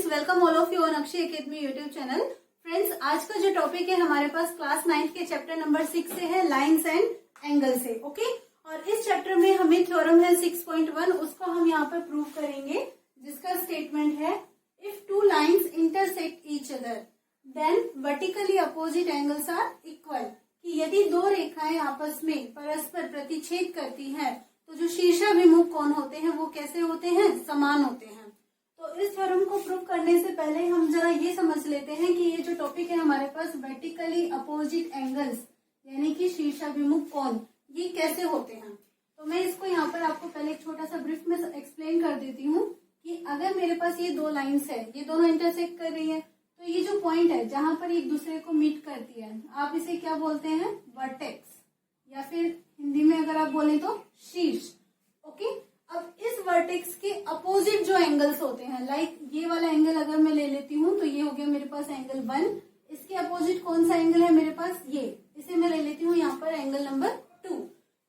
Welcome all of you on Akshay academy YouTube channel. Friends, आज का जो टॉपिक है हमारे पास क्लास 9 के चैप्टर नंबर 6 से है, लाइंस एंड एंगल से। ओके, और इस चैप्टर में हमें थ्योरम है 6.1, उसको हम यहाँ पर प्रूव करेंगे, जिसका स्टेटमेंट है if two lines intersect each other then vertically opposite angles are equal. कि यदि दो रेखाएं आपस में परस्पर प्रतिच्छेद करती हैं तो जो शीर्षाभिमुख कोण होते हैं वो कैसे होते हैं, समान होते हैं। तो इस थ्योरम को प्रूव करने से पहले हम जरा ये समझ लेते हैं कि ये जो टॉपिक है हमारे पास वर्टिकली अपोजिट एंगल्स यानी कि शीर्षाभिमुख कोण, ये कैसे होते हैं। तो मैं इसको यहाँ पर आपको पहले एक छोटा सा ब्रीफ में एक्सप्लेन कर देती हूँ कि अगर मेरे पास ये दो लाइंस है, ये दोनों इंटरसेक्ट कर रही है, तो ये जो पॉइंट है जहां पर एक दूसरे को मीट करती है, आप इसे क्या बोलते हैं, वर्टेक्स, या फिर हिंदी में अगर आप बोले तो शीर्ष। ओके, अब इस वर्टेक्स के अपोजिट जो एंगल्स होते हैं, लाइक ये वाला एंगल अगर मैं ले लेती हूँ तो ये हो गया मेरे पास एंगल 1। इसके अपोजिट कौन सा एंगल है मेरे पास, ये, इसे मैं ले लेती हूँ यहाँ पर एंगल नंबर 2।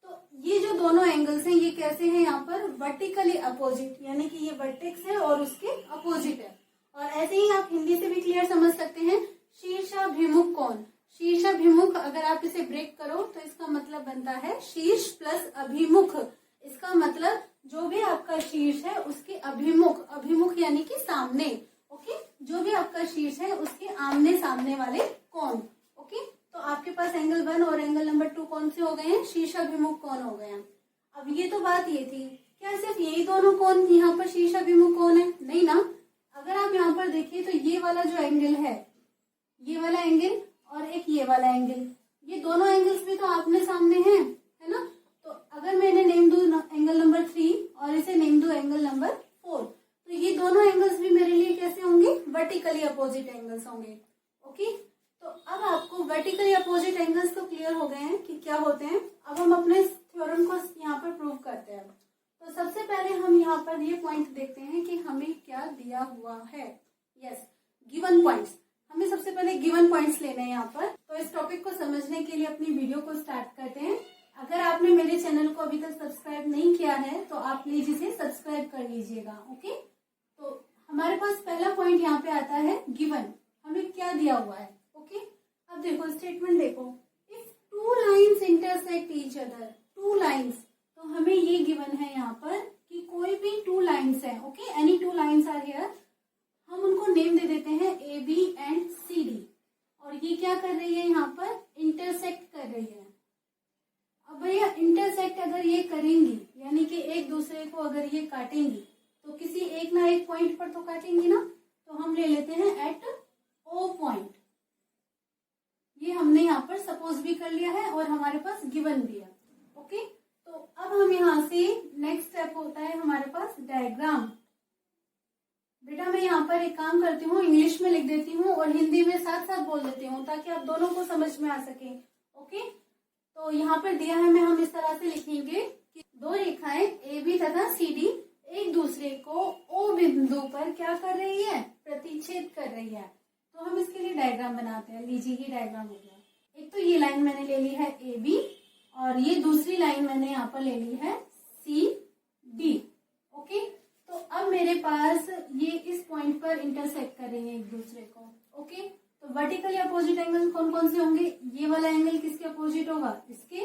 तो ये जो दोनों एंगल्स हैं ये कैसे हैं यहाँ पर, वर्टिकली अपोजिट, यानी कि ये वर्टेक्स है और उसके अपोजिट है। और ऐसे ही आप हिंदी से भी क्लियर समझ सकते हैं, शीर्षाभिमुख कोण। शीर्षाभिमुख अगर आप इसे ब्रेक करो तो इसका मतलब बनता है शीर्ष प्लस अभिमुख। इसका मतलब जो भी आपका शीर्ष है उसके अभिमुख, अभिमुख यानी कि सामने। ओके, जो भी आपका शीर्ष है उसके आमने सामने वाले कोण। ओके, तो आपके पास एंगल 1 और एंगल नंबर 2 कौन से हो गए हैं, शीर्षाभिमुख कोण हो गए हैं। अब ये तो बात ये थी, क्या सिर्फ यही दोनों कोण यहाँ पर शीर्षाभिमुख कोण है, नहीं ना। अगर आप यहाँ पर देखिए तो ये वाला जो एंगल है, ये वाला एंगल और एक ये वाला एंगल, ये दोनों एंगल्स भी तो आमने सामने हैं, है ना। तो अगर मैं इन्हें नेम दूं एंगल नंबर 3 और इसे नेम दूं एंगल नंबर 4, तो ये दोनों एंगल्स भी मेरे लिए कैसे होंगे, वर्टिकली अपोजिट एंगल्स होंगे। ओके, तो अब आपको वर्टिकली अपोजिट एंगल्स तो क्लियर हो गए हैं कि क्या होते हैं। अब हम अपने थ्योरम को यहाँ पर प्रूव करते हैं। तो सबसे पहले हम यहाँ पर ये पॉइंट देखते हैं कि हमें क्या दिया हुआ है। Yes, given points. हमें सबसे पहले गिवन पॉइंट्स लेने हैं यहाँ पर। तो इस टॉपिक को समझने के लिए अपनी वीडियो को स्टार्ट करते हैं। अगर आपने मेरे चैनल को अभी तक सब्सक्राइब नहीं किया है तो आप प्लीज इसे सब्सक्राइब कर लीजिएगा। ओके, तो हमारे पास पहला पॉइंट यहाँ पे आता है गिवन, हमें क्या दिया हुआ है। ओके, अब देखो स्टेटमेंट देखो, if two lines intersect each other, two lines, तो हमें ये गिवन है यहाँ पर कि कोई भी टू लाइन्स है। Okay, any two lines are here, हम उनको नेम दे देते हैं A B and C D. और ये क्या कर रही है यहाँ पर, इंटरसेक्ट कर रही है। अब भैया इंटरसेक्ट अगर ये करेंगी यानी कि एक दूसरे को अगर ये काटेंगी तो किसी एक ना एक पॉइंट पर तो काटेंगी ना। तो हम ले लेते हैं एट ओ पॉइंट। ये हमने यहाँ पर सपोज भी कर लिया है और हमारे पास गिवन भी है। ओके, तो अब हम यहाँ से नेक्स्ट स्टेप होता है हमारे पास डायग्राम। बेटा मैं यहाँ पर एक काम करती हूँ, इंग्लिश में लिख देती हूँ और हिंदी में साथ साथ बोल देती हूँ ताकि आप दोनों को समझ में आ सके। ओके, तो यहाँ पर दिया है, मैं हम इस तरह से लिखेंगे कि दो रेखाएं ए बी तथा सी डी एक दूसरे को ओ बिंदु पर क्या कर रही है, प्रतिच्छेद कर रही है। तो हम इसके लिए डायग्राम बनाते हैं। लीजिए ये डायग्राम हो गया। एक तो ये लाइन मैंने ले ली है ए बी और ये दूसरी लाइन मैंने यहाँ पर ले ली है सी डी। ओके, तो अब मेरे पास ये इस पॉइंट पर इंटरसेक्ट कर रही है एक दूसरे को। ओके, तो वर्टिकली अपोजिट एंगल कौन कौन से होंगे, ये वाला एंगल किसके अपोजिट होगा, इसके,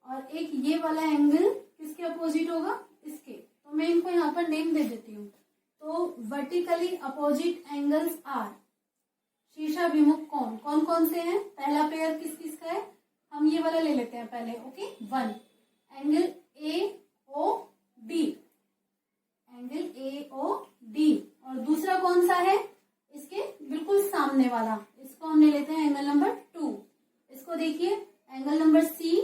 और एक ये वाला एंगल किसके अपोजिट होगा, इसके। तो मैं इनको यहाँ पर नेम दे देती हूँ। तो वर्टिकली अपोजिट एंगल्स आर, शीर्षाभिमुख कोण कौन कौन से हैं, पहला पेयर किस किस का है, हम ये वाला ले लेते हैं पहले। Okay, 1 angle A O D, angle A O D. और दूसरा कौन सा है, इसके बिल्कुल सामने वाला, इसको हम ले लेते हैं एंगल नंबर 2। इसको देखिए angle number C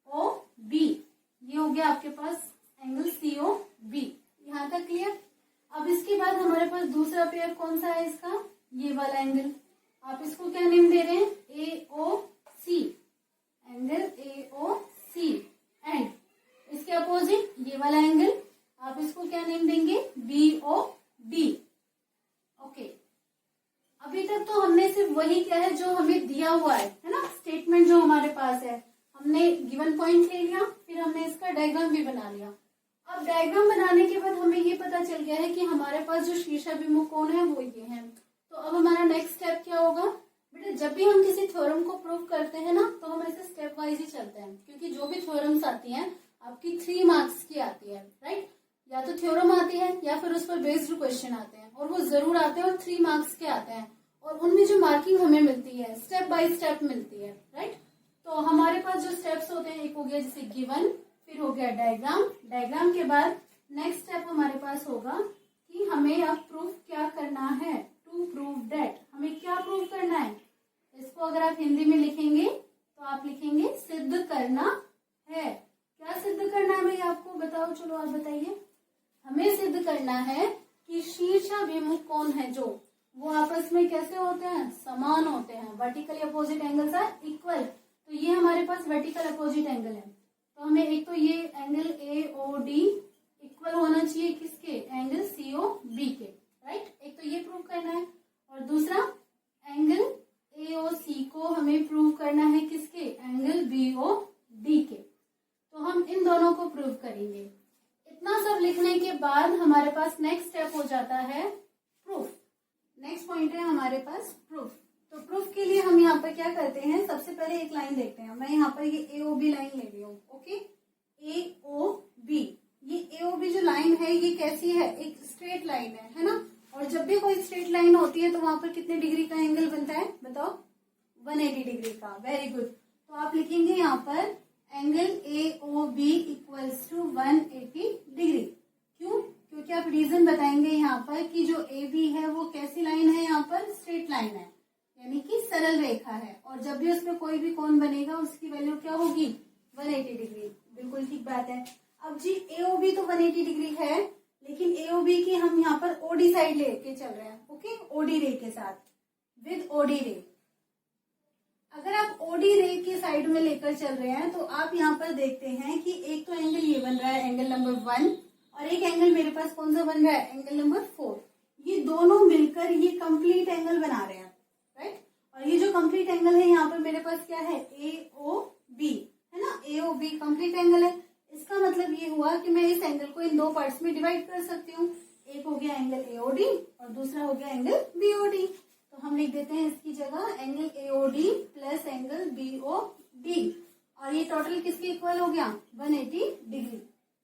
O B, ये हो गया आपके पास एंगल सी ओ बी। यहाँ तक क्लियर। अब इसके बाद हमारे पास दूसरा पेयर कौन सा है इसका, ये वाला एंगल, आप इसको क्या नेम दे रहे हैं, A O C, angle A O C. And इसके अपोजिट ये वाला एंगल, आप इसको क्या नेम देंगे, बी ओ डी। ओके, अभी तक तो हमने सिर्फ वही किया है जो हमें दिया हुआ है ना, स्टेटमेंट जो हमारे पास है। हमने गिवन पॉइंट ले लिया, फिर हमने इसका डायग्राम भी बना लिया। अब डायग्राम बनाने के बाद हमें ये पता चल गया है कि हमारे पास जो शीर्षाभिमुख कोण है वो ये है। तो अब हमारा नेक्स्ट स्टेप क्या होगा बेटा, जब भी हम किसी थ्योरम को प्रूव करते हैं ना तो हम ऐसे स्टेप वाइज ही चलते हैं, क्योंकि जो भी थ्योरम्स आती हैं आपकी 3 मार्क्स की आती है, राइट। या तो थ्योरम आती है या फिर उस पर बेस्ड क्वेश्चन आते हैं, और वो जरूर आते हैं और 3 मार्क्स के आते हैं, और उनमें जो मार्किंग हमें मिलती है स्टेप बाय स्टेप मिलती है, राइट। तो हमारे पास जो स्टेप्स होते हैं, एक हो गया जैसे गिवन, फिर हो गया डायग्राम, डायग्राम के बाद नेक्स्ट स्टेप हमारे पास होगा कि हमें अब प्रूफ क्या करना है, टू प्रूव दैट, हमें क्या प्रूव करना है। इसको अगर आप हिंदी में लिखेंगे तो आप लिखेंगे सिद्ध करना है। क्या सिद्ध करना है भाई आपको बताओ, चलो आप बताइए। हमें सिद्ध करना है कि शीर्षाभिमुख कोण है जो वो आपस में कैसे होते हैं, समान होते हैं, vertically opposite angles are equal. तो ये हमारे पास वर्टिकल अपोजिट एंगल है, तो हमें एक तो ये एंगल AOD इक्वल होना चाहिए किसके, एंगल COB के, राइट। एक तो ये प्रूव करना है, और दूसरा एंगल AOC को हमें प्रूव करना है किसके, एंगल BOD के। तो हम इन दोनों को प्रूव करेंगे। इतना सब लिखने के बाद हमारे पास नेक्स्ट स्टेप हो जाता है प्रूफ। नेक्स्ट पॉइंट है हमारे पास प्रूफ। तो प्रूफ के लिए हम यहाँ पर क्या करते हैं, सबसे पहले एक लाइन देखते हैं। मैं यहाँ पर ये AOB लाइन ले रही हूँ, ओके। AOB, ये AOB जो लाइन है ये कैसी है, एक स्ट्रेट लाइन है ना। और जब भी कोई स्ट्रेट लाइन होती है तो वहां पर कितने डिग्री का एंगल बनता है बताओ, 180 डिग्री का। Very good. तो आप लिखेंगे यहाँ पर angle AOB equals to 180 degree. क्यों, क्योंकि आप रीजन बताएंगे यहाँ पर कि जो AB है वो कैसी लाइन है, यहाँ पर स्ट्रेट लाइन है, यानी कि सरल रेखा है, और जब भी उसमें कोई भी कोण बनेगा उसकी वैल्यू क्या होगी, 180 डिग्री। बिल्कुल ठीक बात है। अब जी AOB तो 180 डिग्री है, लेकिन AOB की हम यहाँ पर OD साइड लेके चल रहे हैं, ओके, OD रे के साथ, विद OD रे। अगर आप OD रे के साइड में लेकर चल रहे हैं तो आप यहाँ पर देखते हैं कि एक तो एंगल ये बन रहा है एंगल नंबर 1, और एक एंगल मेरे पास कौन सा बन रहा है, एंगल नंबर 4। ये दोनों मिलकर ये कंप्लीट एंगल बना रहे हैं, राइट। और ये जो कंप्लीट एंगल है यहाँ पर मेरे पास क्या है, AOB है ना, AOB कंप्लीट एंगल है। इसका मतलब ये हुआ कि मैं इस एंगल को इन 2 पार्ट्स में डिवाइड कर सकती हूँ। एक हो गया एंगल AOD और दूसरा हो गया एंगल BOD। तो हम लिख देते हैं इसकी जगह angle AOD plus angle BOD, और ये टोटल किसके इक्वल हो गया, 180 डिग्री।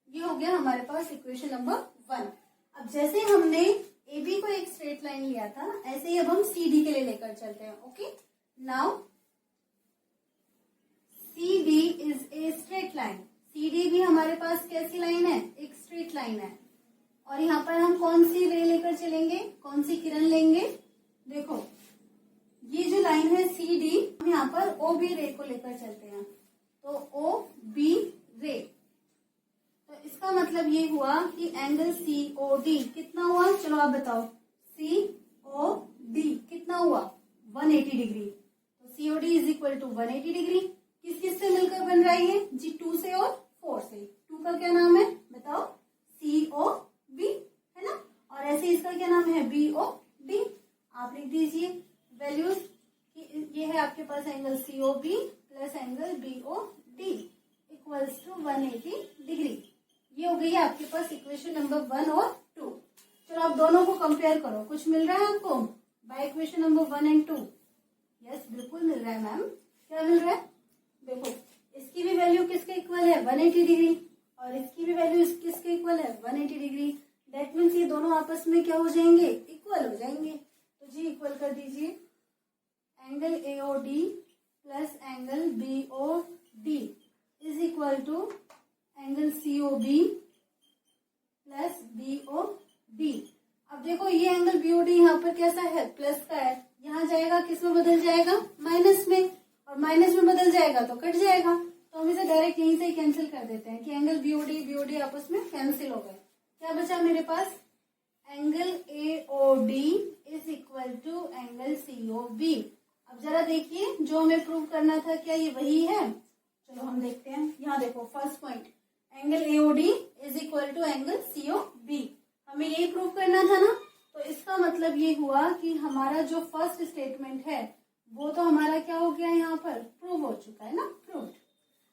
ये हो गया हमारे पास इक्वेशन नंबर 1। अब जैसे हमने AB को एक स्ट्रेट लाइन लिया था, ऐसे ही अब हम CD के लिए लेकर चलते हैं, okay. Now CD is a straight line. CD भी हमारे पास कैसी लाइन है, एक स्ट्रेट लाइन है। और यहाँ पर हम कौन सी रे लेकर चलेंगे, कौन सी किरण लेंगे, देखो ये जो लाइन है CD, हम यहाँ पर OB रे को लेकर चलते हैं। तो OB रे, तो इसका मतलब ये हुआ कि एंगल COD कितना हुआ, चलो आप बताओ, COD कितना हुआ, 180 डिग्री। तो COD is equal to 180 degree. किस किस से मिलकर बन रहा है ये जी, 2 से और 4 से। 2 का क्या नाम है बताओ, COB है ना, और ऐसे इसका क्या नाम है, BOD। आप लिख दीजिए वैल्यूज, ये है आपके पास angle COB plus angle BOD equals to 180 degree. ये हो गई है आपके पास इक्वेशन नंबर 1 और 2। चलो आप दोनों को कंपेयर करो, कुछ मिल रहा है आपको by equation number 1 and 2। Yes बिल्कुल मिल रहा है मैम। क्या मिल रहा है, देखो इसकी भी वैल्यू किसके इक्वल है, 180 डिग्री, और इसकी भी वैल्यू किसके इक्वल है, 180 डिग्री। दैट मीन्स ये दोनों आपस में क्या हो जाएंगे, इक्वल हो जाएंगे। तो जी इक्वल कर दीजिए angle AOD plus angle BOD is equal to angle COB plus BOD। अब देखो ये एंगल BOD यहाँ पर कैसा है, प्लस का है, यहाँ जाएगा किस में बदल जाएगा, माइनस में, और माइनस में बदल जाएगा तो कट जाएगा। तो हम इसे डायरेक्ट यहीं से ही कैंसिल कर देते हैं कि एंगल BOD आपस में कैंसिल हो गए। क्या बचा मेरे पास, angle AOD is equal to angle COB। अब जरा देखिए जो हमें प्रूव करना था क्या ये वही है, चलो हम देखते हैं। यहाँ देखो first point, angle AOD is equal to angle COB, हमें यही प्रूव करना था ना। तो इसका मतलब ये हुआ कि हमारा जो फर्स्ट स्टेटमेंट है वो तो हमारा क्या हो गया, यहाँ पर प्रूव हो चुका है ना, प्रूव्ड।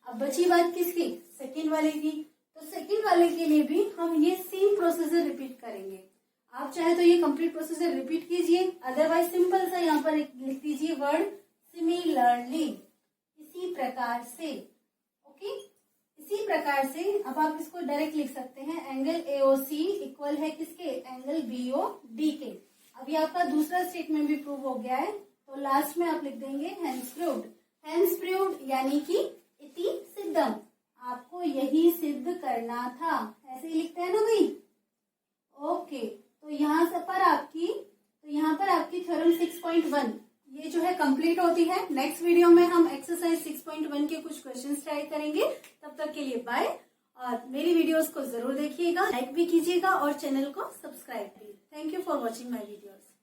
अब बची बात किसकी, सेकेंड वाले की। तो सेकंड वाले के लिए भी हम ये सेम प्रोसीजर रिपीट करेंगे। आप चाहे तो ये कंप्लीट प्रोसीजर रिपीट कीजिए, अदरवाइज सिंपल सा यहाँ पर लिख दीजिए वर्ड सिमिलरली, इसी प्रकार से। ओके, इसी प्रकार से अब आप इसको डायरेक्ट लिख सकते हैं, एंगल AOC इक्वल है किसके, एंगल BOD के। अभी आपका दूसरा स्टेटमेंट भी प्रूव हो गया है, तो लास्ट में आप लिख देंगे हेंस प्रूव्ड। हेंस प्रूव्ड यानी कि इति सिद्धम, आपको यही सिद्ध करना था, ऐसे ही लिखते हैं ना भाई। ओके, तो यहाँ पर आपकी थ्योरम 6.1 ये जो है कंप्लीट होती है। नेक्स्ट वीडियो में हम एक्सरसाइज 6.1 के कुछ क्वेश्चंस ट्राई करेंगे। तब तक के लिए बाय, और मेरी वीडियोस को जरूर देखिएगा, लाइक भी कीजिएगा और चैनल को सब्सक्राइब भी। Thank you for watching my videos.